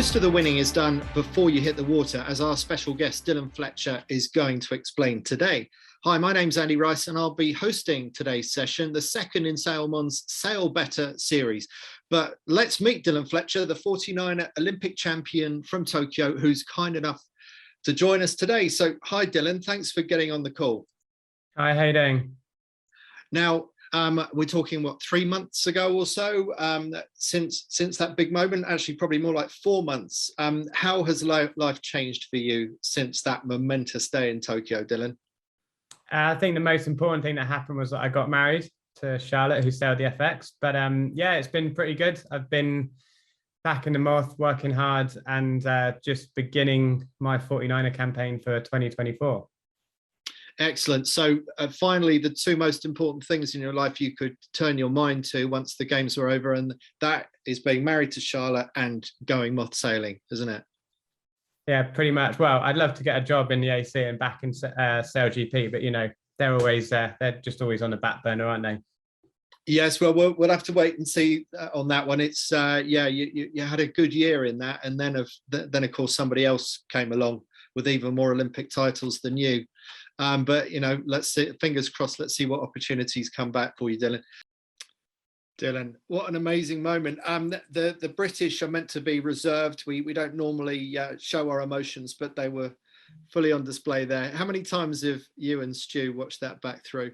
Most of the winning is done before you hit the water, as our special guest Dylan Fletcher is going to explain today. Hi, my name's Andy Rice and I'll be hosting today's session, the second in Sailmon's Sail Better series. But let's meet Dylan Fletcher, the 49er Olympic champion from Tokyo, who's kind enough to join us today. So hi Dylan, thanks for getting on the call. Hi, how you doing? Now, we're talking, what, 3 months ago or so, since that big moment, actually probably more like 4 months. How has life changed for you since that momentous day in Tokyo, Dylan? I think the most important thing that happened was that I got married to Charlotte, who sailed the FX. But yeah, it's been pretty good. I've been back in the moth, working hard, and just beginning my 49er campaign for 2024. Excellent. So finally, the two most important things in your life you could turn your mind to once the games were over, and that is being married to Charlotte and going moth sailing, isn't it? Yeah, pretty much. Well, I'd love to get a job in the AC and back in Sail GP, but you know, they're always they're just always on the back burner, aren't they? Yes, well, we'll have to wait and see on that one. It's yeah, you had a good year in that, and then of course somebody else came along with even more Olympic titles than you. But you know, let's see, fingers crossed. Let's see what opportunities come back for you, Dylan. Dylan, what an amazing moment. The British are meant to be reserved. We don't normally show our emotions, but they were fully on display there. How many times have you and Stu watched that back through?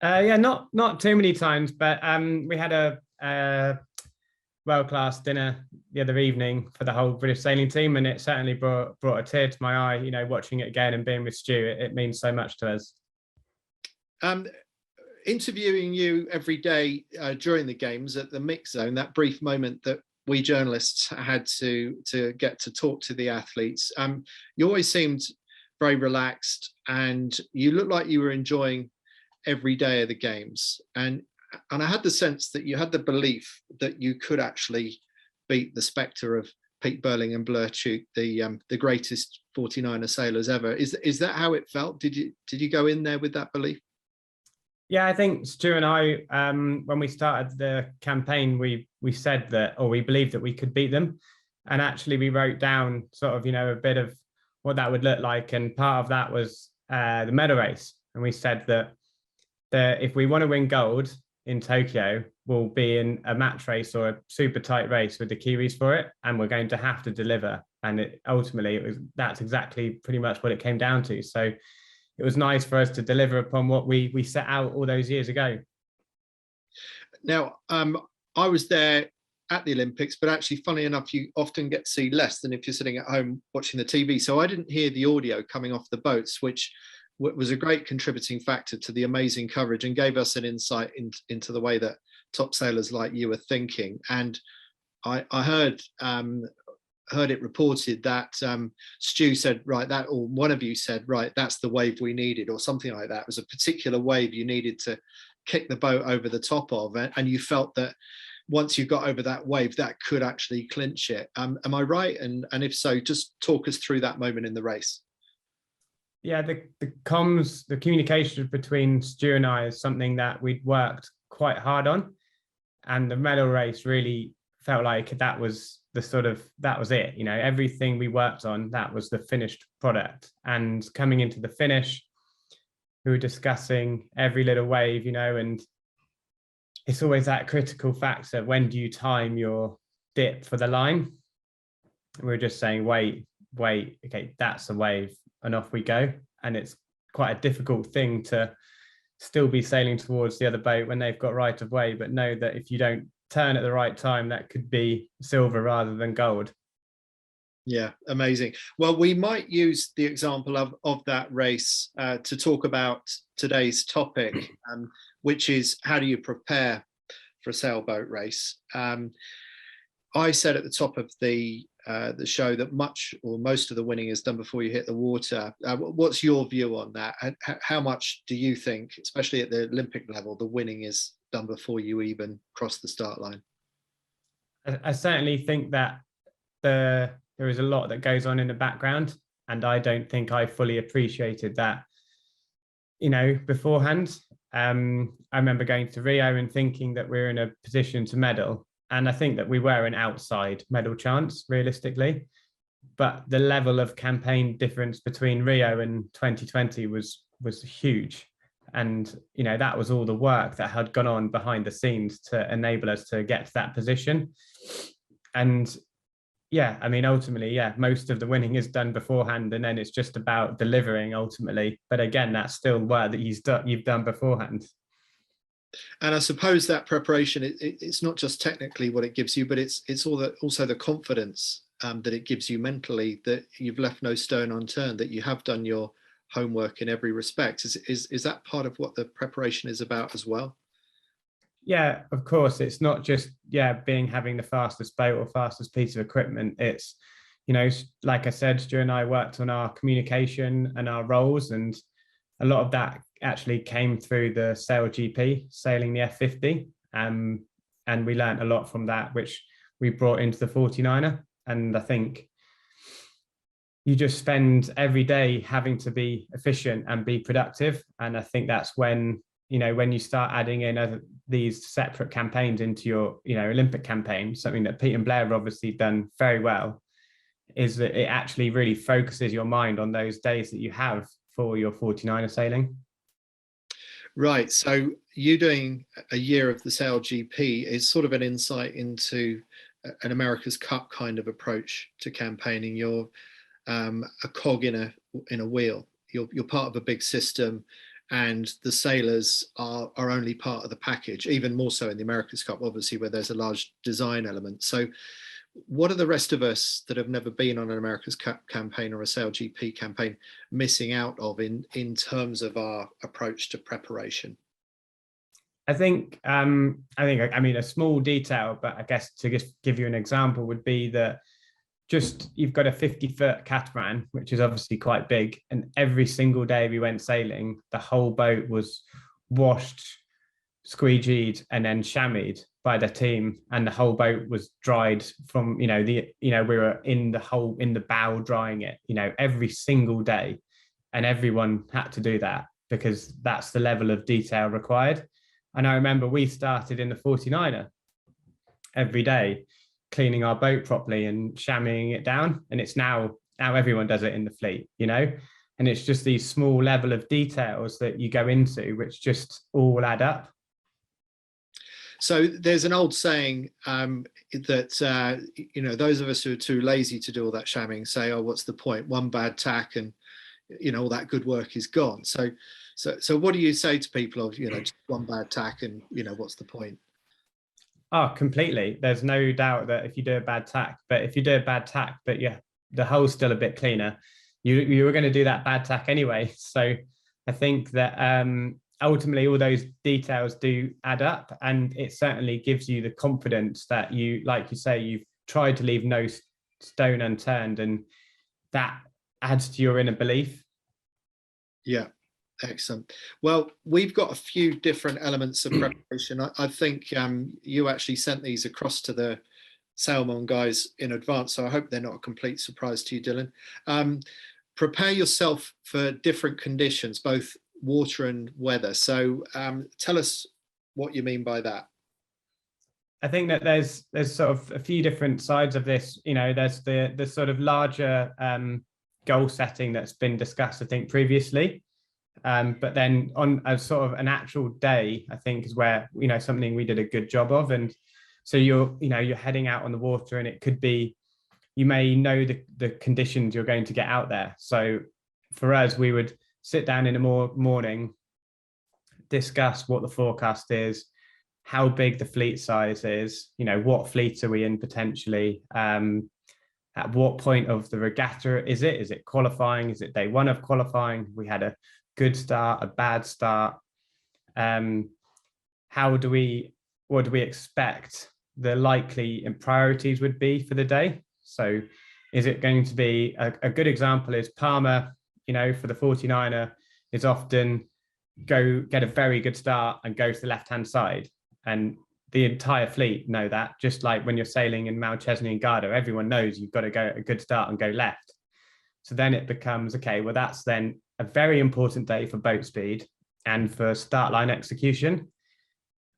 Yeah, not too many times, but we had a world-class dinner the other evening for the whole British sailing team, and it certainly brought a tear to my eye. You know, watching it again and being with Stu, it means so much to us. Interviewing you every day during the games at the mix zone, that brief moment that we journalists had to get to talk to the athletes, you always seemed very relaxed and you looked like you were enjoying every day of the games. And I had the sense that you had the belief that you could actually beat the spectre of Pete Burling and Blerchuk, the greatest 49er sailors ever. Is that how it felt? Did you go in there with that belief? Yeah, I think Stu and I, when we started the campaign, we said that, or we believed that we could beat them. And actually we wrote down sort of, you know, a bit of what that would look like. And part of that was the medal race. And we said that if we want to win gold in Tokyo, we'll be in a match race or a super tight race with the Kiwis for it. And we're going to have to deliver. And that's exactly pretty much what it came down to. So it was nice for us to deliver upon what we set out all those years ago. Now, I was there at the Olympics, but actually, funny enough, you often get to see less than if you're sitting at home watching the TV. So I didn't hear the audio coming off the boats, which was a great contributing factor to the amazing coverage and gave us an insight into the way that top sailors like you were thinking. And I heard it reported that Stu said, right, that, or one of you said, right, that's the wave we needed, or something like that. It was a particular wave you needed to kick the boat over the top of, and you felt that once you got over that wave, that could actually clinch it. Am I right? And if so, just talk us through that moment in the race. Yeah, the comms, the communication between Stu and I is something that we'd worked quite hard on, and the medal race really felt like that was it. You know, everything we worked on, that was the finished product. And coming into the finish, we were discussing every little wave, you know, and it's always that critical factor. When do you time your dip for the line? We were just saying, wait, okay, that's a wave, and off we go. And it's quite a difficult thing to still be sailing towards the other boat when they've got right of way, but know that if you don't turn at the right time, that could be silver rather than gold. Yeah, amazing. Well, we might use the example of that race to talk about today's topic, which is how do you prepare for a sailboat race? I said at the top of the show that much or most of the winning is done before you hit the water. What's your view on that? How much do you think, especially at the Olympic level, the winning is done before you even cross the start line? I certainly think that there is a lot that goes on in the background, and I don't think I fully appreciated that, you know, beforehand. I remember going to Rio and thinking that we're in a position to medal, And I think that we were an outside medal chance, realistically. But the level of campaign difference between Rio and 2020 was huge. And, that was all the work that had gone on behind the scenes to enable us to get to that position. And yeah, I mean, ultimately, yeah, most of the winning is done beforehand, and then it's just about delivering ultimately. But again, that's still work that you've done beforehand. And I suppose that preparation, it's not just technically what it gives you, but it's also the confidence that it gives you mentally, that you've left no stone unturned, that you have done your homework in every respect. Is that part of what the preparation is about as well? Yeah, of course. It's not just having the fastest boat or fastest piece of equipment. It's, like I said, Stu and I worked on our communication and our roles, and a lot of that actually came through the Sail GP, sailing the F50. And we learned a lot from that, which we brought into the 49er. And I think you just spend every day having to be efficient and be productive. And I think that's when you start adding in these separate campaigns into your, Olympic campaign, something that Pete and Blair have obviously done very well, is that it actually really focuses your mind on those days that you have for your 49er sailing. Right. So you doing a year of the Sail GP is sort of an insight into an America's Cup kind of approach to campaigning. You're a cog in a wheel. You're part of a big system, and the sailors are only part of the package, even more so in the America's Cup, obviously, where there's a large design element. So what are the rest of us that have never been on an America's Cup campaign or a Sail GP campaign missing out of in terms of our approach to preparation? I mean, a small detail, but I guess to just give you an example would be that you've got a 50-foot catamaran, which is obviously quite big. And every single day we went sailing, the whole boat was washed, squeegeed, and then chamoised by the team. And the whole boat was dried from, we were in the bow drying it, every single day. And everyone had to do that because that's the level of detail required. And I remember we started in the 49er every day, cleaning our boat properly and chamoising it down. And it's now everyone does it in the fleet, and it's just these small level of details that you go into, which just all add up. So there's an old saying that, those of us who are too lazy to do all that chamoising say, oh, what's the point? One bad tack and, all that good work is gone. So what do you say to people of, just one bad tack and, what's the point? Oh, completely. There's no doubt that if you do a bad tack, but yeah, the hull's still a bit cleaner, you were going to do that bad tack anyway. So I think that ultimately all those details do add up, and it certainly gives you the confidence that like you say, you've tried to leave no stone unturned, and that adds to your inner belief. Yeah. Excellent. Well, we've got a few different elements of preparation. I think you actually sent these across to the Sailmon guys in advance, so I hope they're not a complete surprise to you, Dylan. Prepare yourself for different conditions, both water and weather. So tell us what you mean by that. I think that there's sort of a few different sides of this. There's the sort of larger goal setting that's been discussed, I think, previously. But then on a sort of an actual day, I think is where, something we did a good job of. And so you're heading out on the water, and it could be, you may know the conditions you're going to get out there. So for us, we would sit down in the morning, discuss what the forecast is, how big the fleet size is, what fleet are we in potentially, at what point of the regatta is it qualifying, is it day one of qualifying, we had a good start, a bad start, what do we expect the likely and priorities would be for the day. So is it going to be a good example is Palmer, for the 49er, is often go get a very good start and go to the left hand side, and the entire fleet know that. Just like when you're sailing in Mount Chesney and Garda, everyone knows you've got to go a good start and go left. So then it becomes, okay, well, that's then a very important day for boat speed and for start line execution.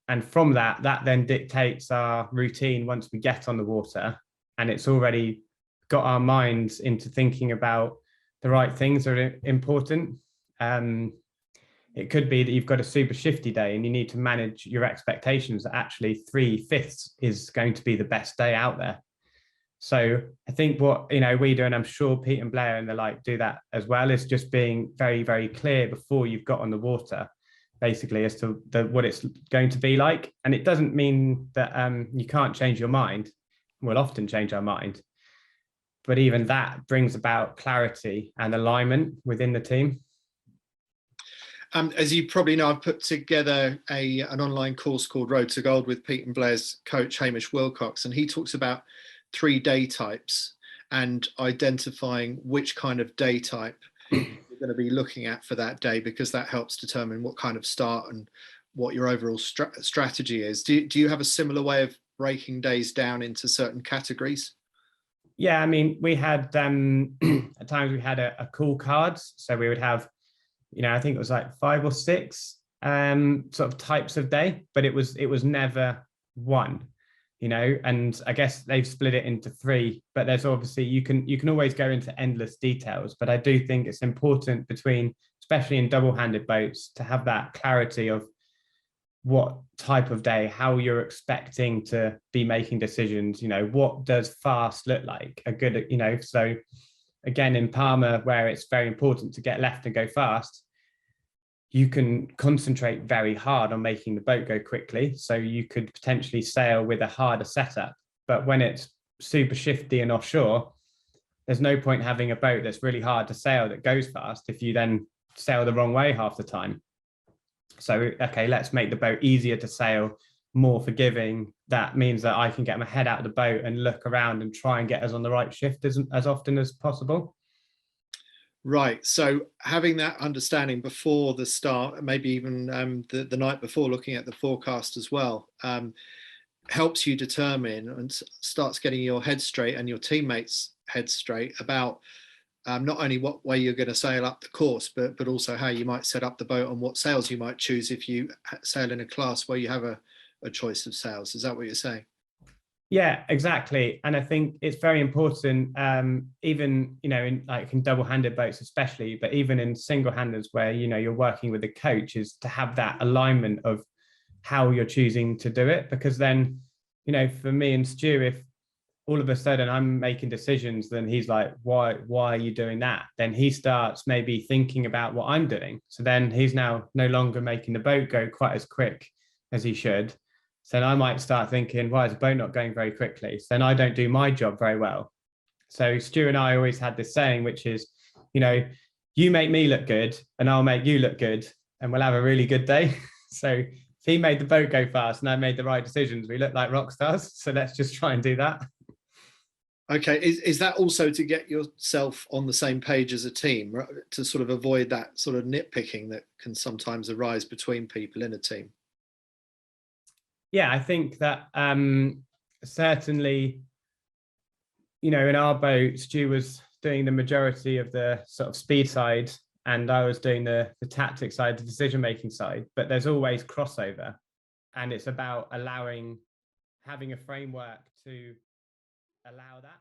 And from that then dictates our routine once we get on the water, and it's already got our minds into thinking about the right things that are important. It could be that you've got a super shifty day and you need to manage your expectations that actually 3/5 is going to be the best day out there. So I think what we do, and I'm sure Pete and Blair and the like do that as well, is just being very, very clear before you've got on the water, basically, as to what it's going to be like. And it doesn't mean that you can't change your mind. We'll often change our mind, but even that brings about clarity and alignment within the team. As you probably know, I've put together an online course called Road to Gold with Pete and Blair's coach, Hamish Wilcox, and he talks about 3 day types and identifying which kind of day type you're going to be looking at for that day, because that helps determine what kind of start and what your overall strategy is. Do you have a similar way of breaking days down into certain categories? Yeah, I mean, we had at times we had a call cards, so we would have, I think it was like 5 or 6 sort of types of day, but it was never one, and I guess they've split it into 3, but there's obviously, you can always go into endless details, but I do think it's important between, especially in double-handed boats, to have that clarity of what type of day, how you're expecting to be making decisions, what does fast look like, a good, so again, in Palmer, where it's very important to get left and go fast, you can concentrate very hard on making the boat go quickly. So you could potentially sail with a harder setup. But when it's super shifty and offshore, there's no point having a boat that's really hard to sail that goes fast if you then sail the wrong way half the time. So, okay, let's make the boat easier to sail, more forgiving. That means that I can get my head out of the boat and look around and try and get us on the right shift as often as possible. Right. So having that understanding before the start, maybe even the night before, looking at the forecast as well, helps you determine and starts getting your head straight and your teammates' head straight about not only what way you're going to sail up the course, but also how you might set up the boat and what sails you might choose if you sail in a class where you have a choice of sails. Is that what you're saying? Yeah, exactly. And I think it's very important, even, in double-handed boats especially, but even in single-handers where, you're working with a coach, is to have that alignment of how you're choosing to do it. Because then, for me and Stu, if all of a sudden I'm making decisions, then he's like, why are you doing that? Then he starts maybe thinking about what I'm doing. So then he's now no longer making the boat go quite as quick as he should. So then I might start thinking, why is the boat not going very quickly? So then I don't do my job very well. So Stu and I always had this saying, which is, you make me look good and I'll make you look good and we'll have a really good day. So if he made the boat go fast and I made the right decisions, we look like rock stars. So let's just try and do that. Okay. Is that also to get yourself on the same page as a team, right? To sort of avoid that sort of nitpicking that can sometimes arise between people in a team? Yeah, I think that certainly, in our boat, Stu was doing the majority of the sort of speed side and I was doing the tactic side, the decision-making side, but there's always crossover. And it's about having a framework to allow that.